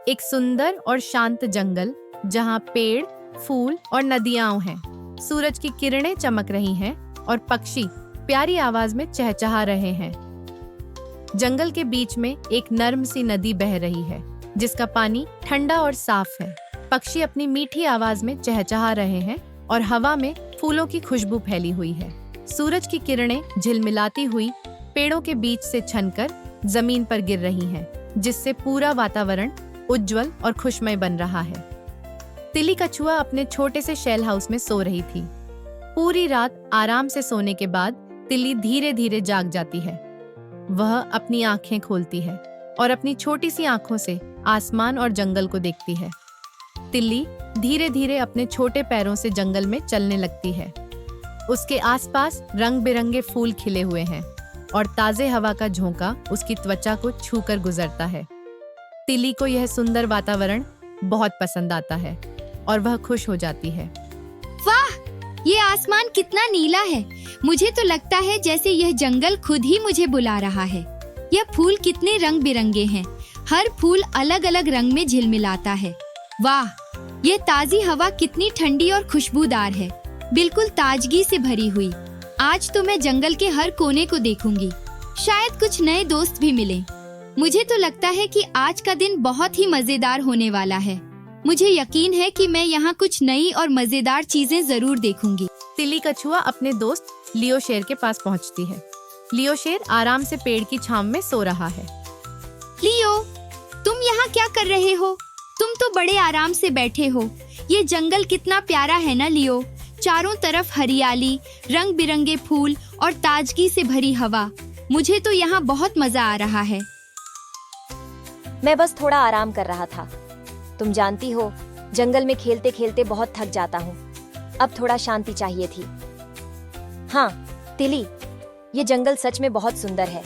एक सुंदर और शांत जंगल जहाँ पेड़, फूल और नदियां हैं। सूरज की किरणें चमक रही हैं और पक्षी प्यारी आवाज में चहचहा रहे हैं। जंगल के बीच में एक नर्म सी नदी बह रही है जिसका पानी ठंडा और साफ है। पक्षी अपनी मीठी आवाज में चहचहा रहे हैं और हवा में फूलों की खुशबू फैली हुई है। सूरज की किरणें झिलमिलाती हुई पेड़ों के बीच से छनकर जमीन पर गिर रही हैं, जिससे पूरा वातावरण उज्जवल और खुशमय बन रहा है। तिली कछुआ अपने छोटे से शेल हाउस में सो रही थी। पूरी रात आराम से सोने के बाद तिली धीरे धीरे जाग जाती है। वह अपनी आंखें खोलती है और अपनी छोटी सी आंखों से आसमान और जंगल को देखती है। तिल्ली धीरे धीरे अपने छोटे पैरों से जंगल में चलने लगती है। उसके आसपास रंग बिरंगे फूल खिले हुए हैं और ताजे हवा का झोंका उसकी त्वचा को छूकर गुजरता है। तिल्ली को यह सुंदर वातावरण बहुत पसंद आता है और वह खुश हो जाती है। वाह, ये आसमान कितना नीला है। मुझे तो लगता है जैसे यह जंगल खुद ही मुझे बुला रहा है। यह फूल कितने रंग बिरंगे हैं। हर फूल अलग अलग रंग में झिलमिलाता है। वाह, यह ताजी हवा कितनी ठंडी और खुशबूदार है, बिल्कुल ताजगी से भरी हुई। आज तो मैं जंगल के हर कोने को देखूंगी। शायद कुछ नए दोस्त भी मिलें। मुझे तो लगता है कि आज का दिन बहुत ही मजेदार होने वाला है। मुझे यकीन है कि मैं यहाँ कुछ नई और मजेदार चीजें जरूर देखूंगी। तिली कछुआ अपने दोस्त लियो शेर के पास पहुँचती है। लियो शेर आराम से पेड़ की छांव में सो रहा है। लियो, तुम यहाँ क्या कर रहे हो? तुम तो बड़े आराम से बैठे हो। ये जंगल कितना प्यारा है ना लियो। चारों तरफ हरियाली, रंग बिरंगे फूल और ताजगी से भरी हवा। मुझे तो यहाँ बहुत मजा आ रहा है। मैं बस थोड़ा आराम कर रहा था। तुम जानती हो, जंगल में खेलते खेलते बहुत थक जाता हूँ। अब थोड़ा शांति चाहिए थी। हाँ तिली, ये जंगल सच में बहुत सुंदर है।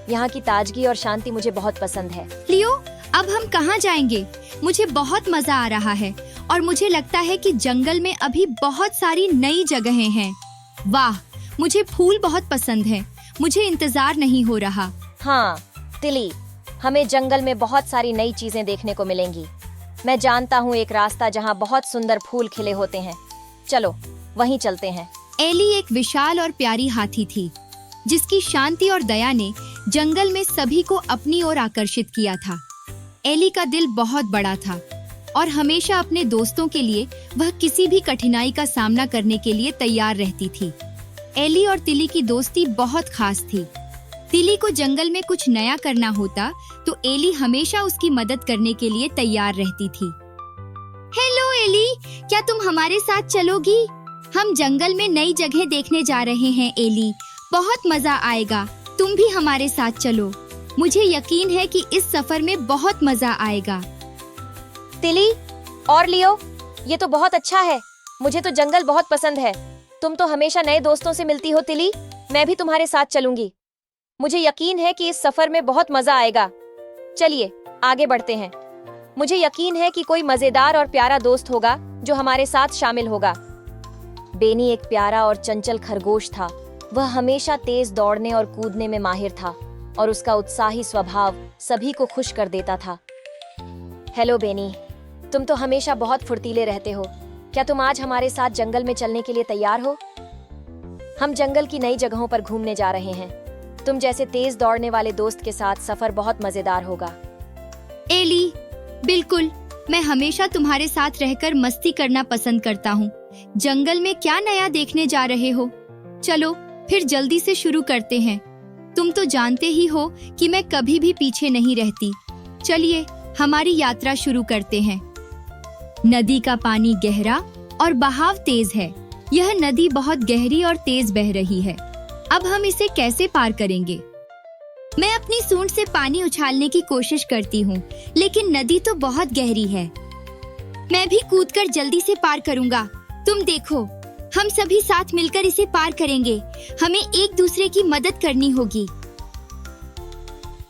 यहाँ की ताजगी और शांति मुझे बहुत पसंद है। लियो, अब हम कहाँ जाएंगे? मुझे बहुत मजा आ रहा है और मुझे लगता है कि जंगल में अभी बहुत सारी नई जगहें हैं। वाह, मुझे फूल बहुत पसंद है। मुझे इंतजार नहीं हो रहा। हाँ तिली, हमें जंगल में बहुत सारी नई चीजें देखने को मिलेंगी। मैं जानता हूँ एक रास्ता जहाँ बहुत सुंदर फूल खिले होते हैं। चलो वहीं चलते हैं। एली एक विशाल और प्यारी हाथी थी जिसकी शांति और दया ने जंगल में सभी को अपनी ओर आकर्षित किया था। एली का दिल बहुत बड़ा था और हमेशा अपने दोस्तों के लिए वह किसी भी कठिनाई का सामना करने के लिए तैयार रहती थी। एली और तिली की दोस्ती बहुत खास थी। तिली को जंगल में कुछ नया करना होता तो एली हमेशा उसकी मदद करने के लिए तैयार रहती थी। हेलो एली, क्या तुम हमारे साथ चलोगी? हम जंगल में नई जगह देखने जा रहे हैं एली। बहुत मजा आएगा। तुम भी हमारे साथ चलो। मुझे यकीन है कि इस सफर में बहुत मजा आएगा। तिली और लियो, ये तो बहुत अच्छा है। मुझे तो जंगल बहुत पसंद है। तुम तो हमेशा नए दोस्तों से मिलती हो तिली। मैं भी तुम्हारे साथ चलूंगी। मुझे यकीन है कि इस सफर में बहुत मजा आएगा। चलिए आगे बढ़ते हैं। मुझे यकीन है कि कोई मजेदार और प्यारा दोस्त होगा जो हमारे साथ शामिल होगा। बेनी एक प्यारा और चंचल खरगोश था। वह हमेशा तेज दौड़ने और कूदने में माहिर था और उसका उत्साही स्वभाव सभी को खुश कर देता था। हेलो बेनी, तुम तो हमेशा बहुत फुर्तीले रहते हो। क्या तुम आज हमारे साथ जंगल में चलने के लिए तैयार हो? हम जंगल की नई जगहों पर घूमने जा रहे हैं। तुम जैसे तेज दौड़ने वाले दोस्त के साथ सफर बहुत मजेदार होगा। एली, बिल्कुल। मैं हमेशा तुम्हारे साथ रहकर मस्ती करना पसंद करता हूँ। जंगल में क्या नया देखने जा रहे हो? चलो फिर जल्दी से शुरू करते हैं। तुम तो जानते ही हो कि मैं कभी भी पीछे नहीं रहती। चलिए हमारी यात्रा शुरू करते हैं। नदी का पानी गहरा और बहाव तेज है। यह नदी बहुत गहरी और तेज बह रही है। अब हम इसे कैसे पार करेंगे? मैं अपनी सूंड से पानी उछालने की कोशिश करती हूँ, लेकिन नदी तो बहुत गहरी है। मैं भी कूदकर जल्दी से पार करूँगा। तुम देखो, हम सभी साथ मिलकर इसे पार करेंगे। हमें एक दूसरे की मदद करनी होगी।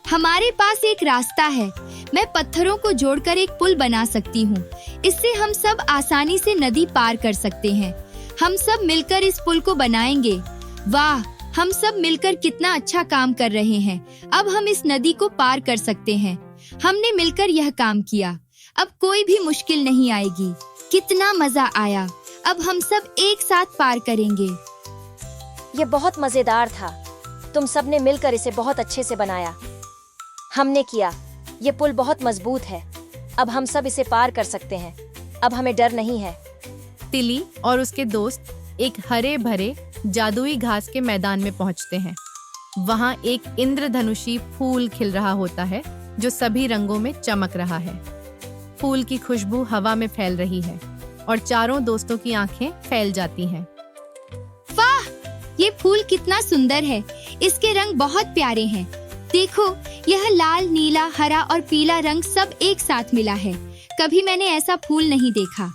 हमारे पास एक रास्ता है। मैं पत्थरों को जोड़कर एक पुल बना सकती हूँ। इससे हम सब आसानी से नदी पार कर सकते हैं। हम सब मिलकर इस पुल को बनाएंगे। वाह, हम सब मिलकर कितना अच्छा काम कर रहे हैं। अब हम इस नदी को पार कर सकते हैं। हमने मिलकर यह काम किया। अब कोई भी मुश्किल नहीं आएगी। कितना मजा आया। अब हम सब एक साथ पार करेंगे। ये बहुत मजेदार था। तुम सबने मिलकर इसे बहुत अच्छे से बनाया। हमने किया। ये पुल बहुत मजबूत है। अब हम सब इसे पार कर सकते हैं। अब हमें डर नहीं है। तिली और उसके दोस्त एक हरे भरे जादुई घास के मैदान में पहुंचते हैं। वहां एक इंद्रधनुषी फूल खिल रहा होता है जो सभी रंगों में चमक रहा है। फूल की खुशबू हवा में फैल रही है और चारों दोस्तों की आंखें फैल जाती हैं। वाह, ये फूल कितना सुंदर है। इसके रंग बहुत प्यारे हैं। देखो, यह लाल, नीला, हरा और पीला रंग सब एक साथ मिला है। कभी मैंने ऐसा फूल नहीं देखा।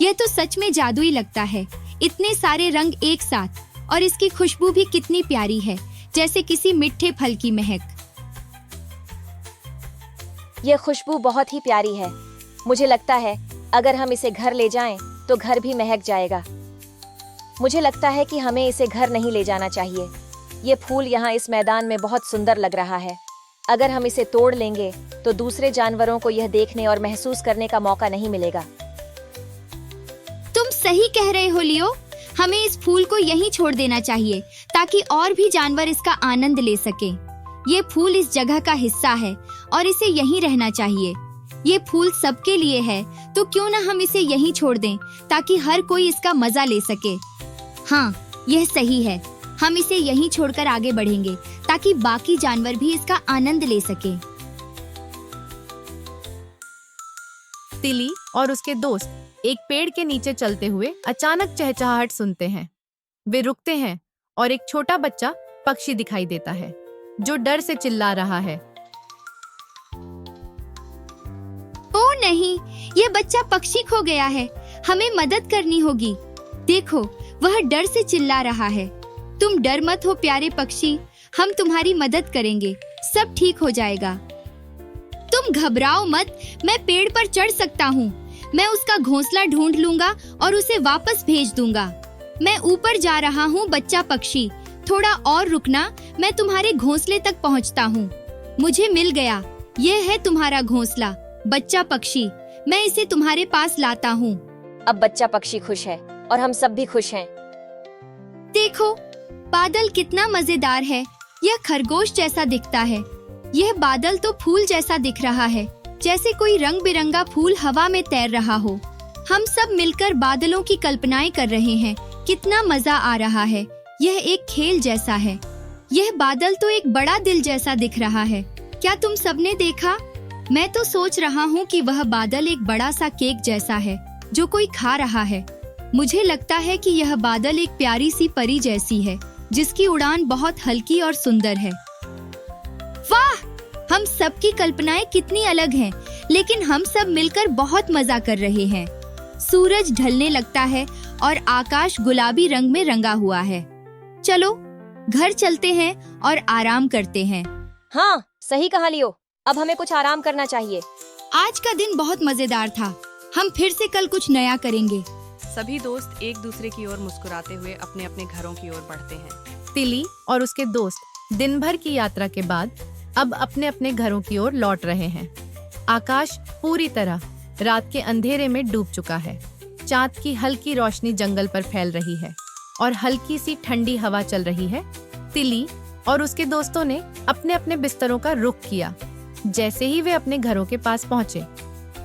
यह तो सच में जादुई लगता है। इतने सारे रंग एक साथ, और इसकी खुशबू भी कितनी प्यारी है, जैसे किसी मीठे फल की महक। ये खुशबू बहुत ही प्यारी है। मुझे लगता है अगर हम इसे घर ले जाएं, तो घर भी महक जाएगा। मुझे लगता है कि हमें इसे घर नहीं ले जाना चाहिए। ये फूल यहाँ इस मैदान में बहुत सुंदर लग रहा है। अगर हम इसे तोड़ लेंगे तो दूसरे जानवरों को यह देखने और महसूस करने का मौका नहीं मिलेगा। तुम सही कह रहे हो लियो। हमें इस फूल को यहीं छोड़ देना चाहिए ताकि और भी जानवर इसका आनंद ले सके। ये फूल इस जगह का हिस्सा है और इसे यहीं रहना चाहिए। ये फूल सबके लिए है, तो क्यों ना हम इसे यहीं छोड़ दें ताकि हर कोई इसका मजा ले सके। हाँ, यह सही है। हम इसे यहीं छोड़कर आगे बढ़ेंगे ताकि बाकी जानवर भी इसका आनंद ले सके। तिली और उसके दोस्त एक पेड़ के नीचे चलते हुए अचानक चहचहाहट सुनते हैं। वे रुकते हैं और एक छोटा बच्चा पक्षी दिखाई देता है जो डर से चिल्ला रहा है। ओह नहीं, ये बच्चा पक्षी खो गया है। हमें मदद करनी होगी। देखो, वह डर से चिल्ला रहा है। तुम डर मत हो प्यारे पक्षी, हम तुम्हारी मदद करेंगे। सब ठीक हो जाएगा। तुम घबराओ मत, मैं पेड़ पर चढ़ सकता हूँ। मैं उसका घोंसला ढूंढ लूंगा और उसे वापस भेज दूंगा। मैं ऊपर जा रहा हूँ बच्चा पक्षी, थोड़ा और रुकना, मैं तुम्हारे घोंसले तक पहुँचता हूँ। मुझे मिल गया। यह है तुम्हारा घोंसला बच्चा पक्षी। मैं इसे तुम्हारे पास लाता हूँ। अब बच्चा पक्षी खुश है और हम सब भी खुश हैं। देखो, बादल कितना मजेदार है। यह खरगोश जैसा दिखता है। यह बादल तो फूल जैसा दिख रहा है, जैसे कोई रंग बिरंगा फूल हवा में तैर रहा हो। हम सब मिलकर बादलों की कल्पनाएं कर रहे हैं। कितना मजा आ रहा है। यह एक खेल जैसा है। यह बादल तो एक बड़ा दिल जैसा दिख रहा है। क्या तुम सबने देखा? मैं तो सोच रहा हूँ कि वह बादल एक बड़ा सा केक जैसा है जो कोई खा रहा है। मुझे लगता है कि यह बादल एक प्यारी सी परी जैसी है जिसकी उड़ान बहुत हल्की और सुंदर है। वाह, हम सबकी कल्पनाएं कितनी अलग हैं, लेकिन हम सब मिलकर बहुत मजा कर रहे हैं। सूरज ढलने लगता है और आकाश गुलाबी रंग में रंगा हुआ है। चलो घर चलते हैं और आराम करते हैं। हाँ, सही कहा लियो। अब हमें कुछ आराम करना चाहिए। आज का दिन बहुत मजेदार था। हम फिर से कल कुछ नया करेंगे। सभी दोस्त एक दूसरे की ओर मुस्कुराते हुए अपने अपने घरों की ओर बढ़ते हैं। तिली और उसके दोस्त दिन भर की यात्रा के बाद अब अपने अपने घरों की ओर लौट रहे हैं। आकाश पूरी तरह रात के अंधेरे में डूब चुका है। चांद की हल्की रोशनी जंगल पर फैल रही है और हल्की सी ठंडी हवा चल रही है। तिली और उसके दोस्तों ने अपने अपने बिस्तरों का रुख किया। जैसे ही वे अपने घरों के पास पहुंचे,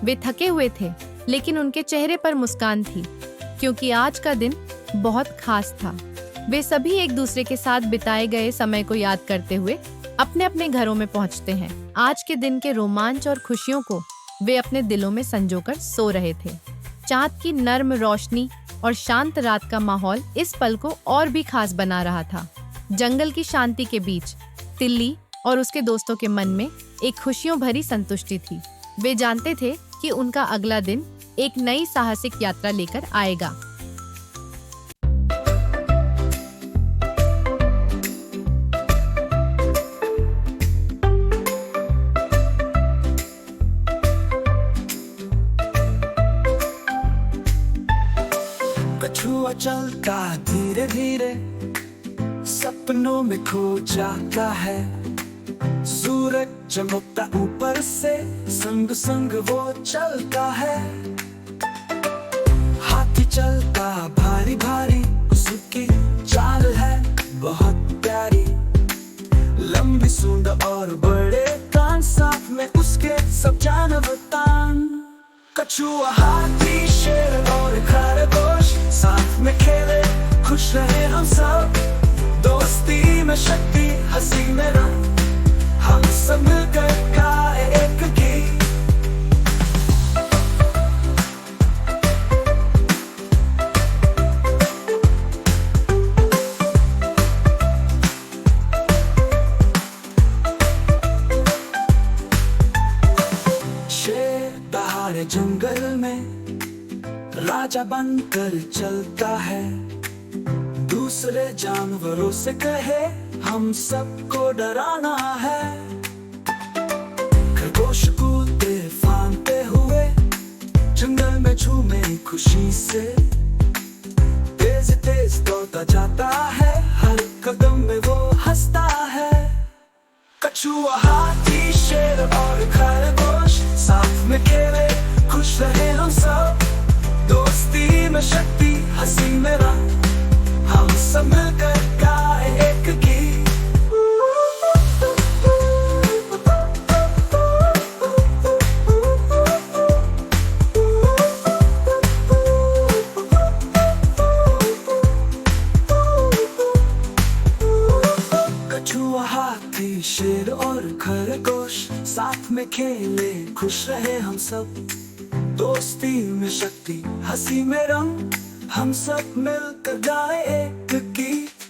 वे थके हुए थे, लेकिन उनके चेहरे पर मुस्कान थी क्योंकि आज का दिन बहुत खास था। वे सभी एक दूसरे के साथ बिताए गए समय को याद करते हुए अपने अपने घरों में पहुंचते हैं। आज के दिन के रोमांच और खुशियों को वे अपने दिलों में संजोकर सो रहे थे। चांद की नर्म रोशनी और शांत रात का माहौल इस पल को और भी खास बना रहा था। जंगल की शांति के बीच तिल्ली और उसके दोस्तों के मन में एक खुशियों भरी संतुष्टि थी। वे जानते थे कि उनका अगला दिन एक नई साहसिक यात्रा लेकर आएगा। कछुआ चलता धीरे धीरे सपनों में खो जाता है। सूरज सूरज चमकता ऊपर से, संग संग वो चलता है। हाथी चलता भारी भारी, उसकी चाल है बहुत प्यारी। लंबी सूंड और बड़े कान, साथ में उसके सब जानवर तान। कछुआ हाथी शेर और खरगोश, साथ में खेले खुश रहे हम सब। दोस्ती में शक्ति, हंसी में रंग, हम सब मिलकर गाए एक गीत। शेर दहाड़े जंगल में राजा बनकर चलता है। दूसरे जानवरों से कहे हम सबको डराना है। खरगोश कूदते फांदते हुए जंगल में झूमे खुशी से। तेज तेज दौड़ता जाता है, हर कदम में वो हंसता है। कछुआ हाथी शेर और खरगोश, साथ में खेले खुश रहे हम सब। दोस्ती में शक्ति, हंसी में रंग, हम सब मिलकर गाए एक गीत। कछुआ हाथी शेर और खरगोश, साथ में खेले खुश रहे हम सब। दोस्ती में शक्ति, हंसी में रंग, हम सब मिलकर गाए एक गीत।